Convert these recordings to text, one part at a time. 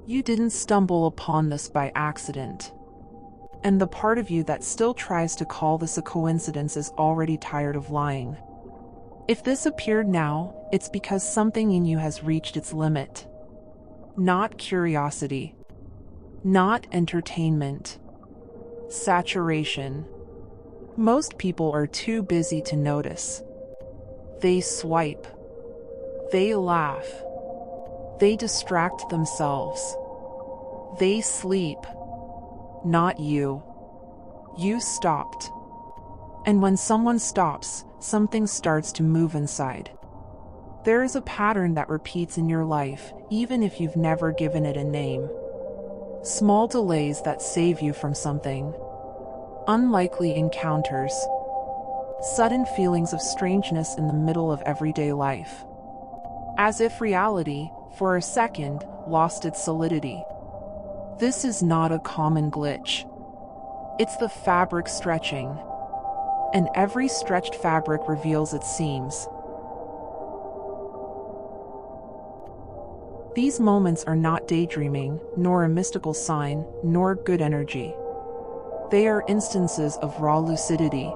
You didn't stumble upon this by accident. And the part of you that still tries to call this a coincidence is already tired of lying. If this appeared now, it's because something in you has reached its limit. Not curiosity. Not entertainment. Saturation. Most people are too busy to notice. They swipe. They laugh. They distract themselves. They sleep. Not you. You stopped. And when someone stops, something starts to move inside. There is a pattern that repeats in your life, even if you've never given it a name. Small delays that save you from something. Unlikely encounters. Sudden feelings of strangeness in the middle of everyday life. As if reality, for a second, lost its solidity. This is not a common glitch. It's the fabric stretching. And every stretched fabric reveals its seams. These moments are not daydreaming, nor a mystical sign, nor good energy. They are instances of raw lucidity.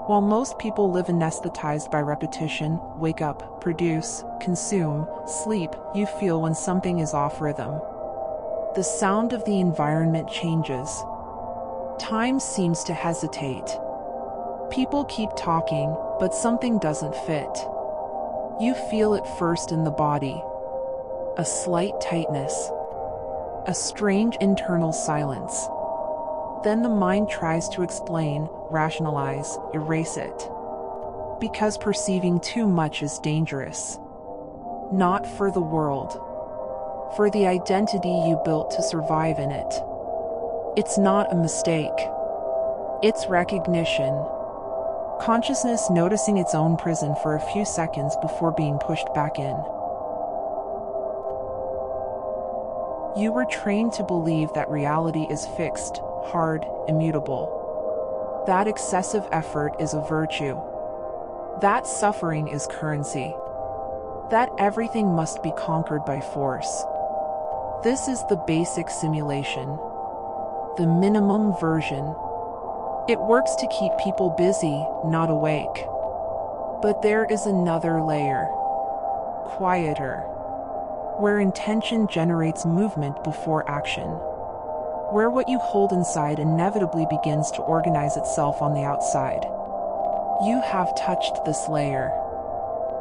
While most people live anesthetized by repetition, wake up, produce, consume, sleep, you feel when something is off rhythm. The sound of the environment changes. Time seems to hesitate. People keep talking, but something doesn't fit. You feel it first in the body. A slight tightness. A strange internal silence. Then the mind tries to explain, rationalize, erase it. Because perceiving too much is dangerous. Not for the world. For the identity you built to survive in it. It's not a mistake. It's recognition. Consciousness noticing its own prison for a few seconds before being pushed back in. You were trained to believe that reality is fixed, hard, immutable. That excessive effort is a virtue. That suffering is currency. That everything must be conquered by force. This is the basic simulation. The minimum version. It works to keep people busy, not awake. But there is another layer. Quieter. Where intention generates movement before action. Where what you hold inside inevitably begins to organize itself on the outside. You have touched this layer.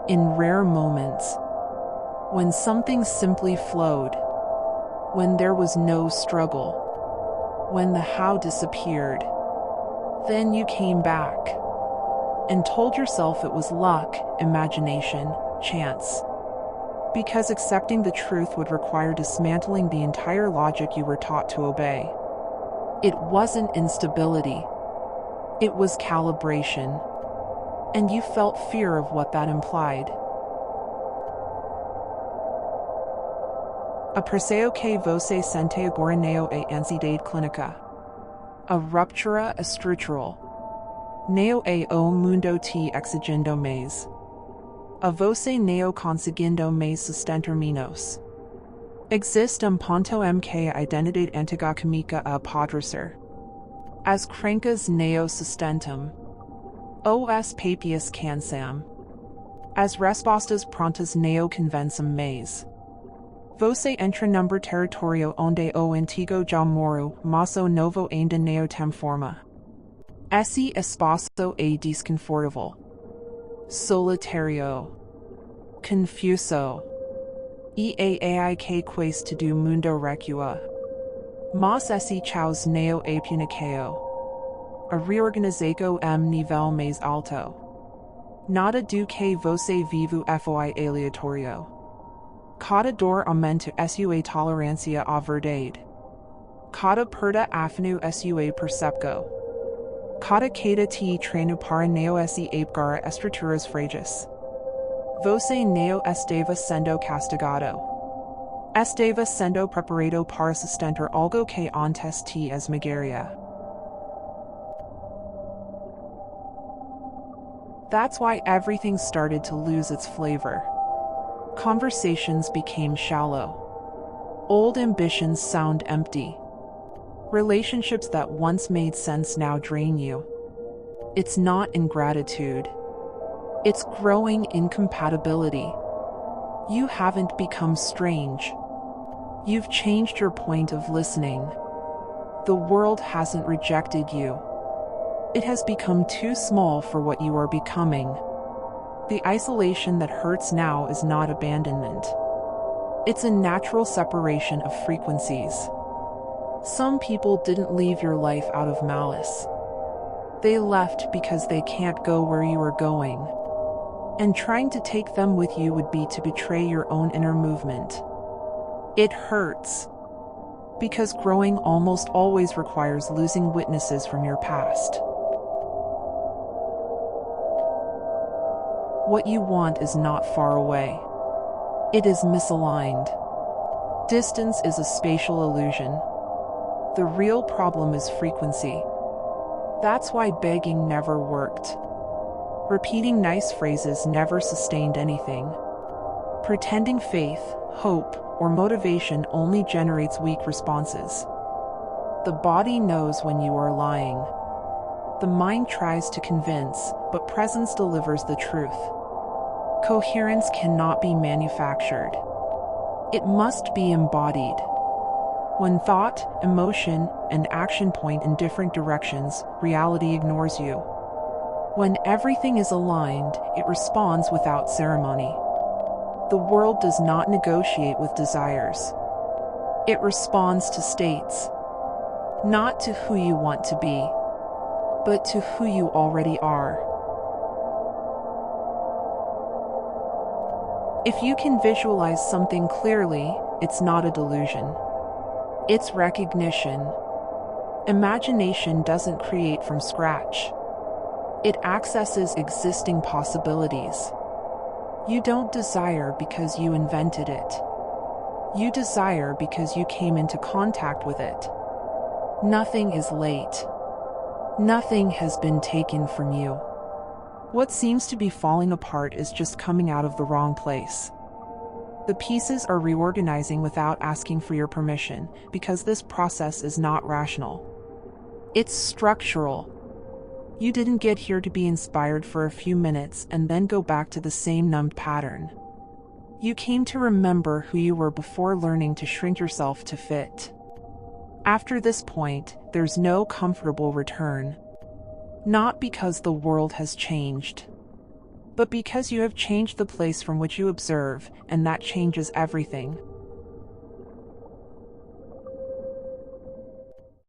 In rare moments. When something simply flowed. When there was no struggle. When the how disappeared. Then you came back. And told yourself it was luck, imagination, chance. Because accepting the truth would require dismantling the entire logic you were taught to obey. It wasn't instability. It was calibration. And you felt fear of what that implied. Apreseo que você sente agora neo a ansiedade clínica. A ruptura estrutural. Neo a o mundo te exigindo mais. A você neo conseguindo mais sustentar menos. Existe ponto mk identidade antiga química a apodrecer. As crancas neo sustentam. Os papias cansam. As respostas prontas neo convencem mais. Você entra number territorio onde o antigo já moro, mas o novo ainda neo tem forma. Esse espaço é desconfortável. Solitário. Confuso. E ai que quais to do mundo recua. Mas esse chaos neo a puniqueo. A reorganizago nível mais alto. Nada do que você vivo foi aleatorio. Cada dor aumenta sua tolerância à verdade. Cada perda afinu sua percepco. Cada queda te treino para neo se abgar estruturas frágeis. Você neo estava sendo castigado. Estava sendo preparado para sustentar algo que antes te esmagaria. That's why everything started to lose its flavor. Conversations became shallow. Old ambitions sound empty. Relationships that once made sense now drain you. It's not ingratitude. It's growing incompatibility. You haven't become strange. You've changed your point of listening. The world hasn't rejected you. It has become too small for what you are becoming. The isolation that hurts now is not abandonment. It's a natural separation of frequencies. Some people didn't leave your life out of malice. They left because they can't go where you are going. And trying to take them with you would be to betray your own inner movement. It hurts. Because growing almost always requires losing witnesses from your past. What you want is not far away. It is misaligned. Distance is a spatial illusion. The real problem is frequency. That's why begging never worked. Repeating nice phrases never sustained anything. Pretending faith, hope, or motivation only generates weak responses. The body knows when you are lying. The mind tries to convince, but presence delivers the truth. Coherence cannot be manufactured. It must be embodied. When thought, emotion, and action point in different directions, reality ignores you. When everything is aligned, it responds without ceremony. The world does not negotiate with desires. It responds to states. Not to who you want to be, but to who you already are. If you can visualize something clearly, it's not a delusion. It's recognition. Imagination doesn't create from scratch. It accesses existing possibilities. You don't desire because you invented it. You desire because you came into contact with it. Nothing is late. Nothing has been taken from you. What seems to be falling apart is just coming out of the wrong place. The pieces are reorganizing without asking for your permission, because this process is not rational. It's structural. You didn't get here to be inspired for a few minutes and then go back to the same numbed pattern. You came to remember who you were before learning to shrink yourself to fit. After this point, there's no comfortable return. Not because the world has changed, but because you have changed the place from which you observe, and that changes everything.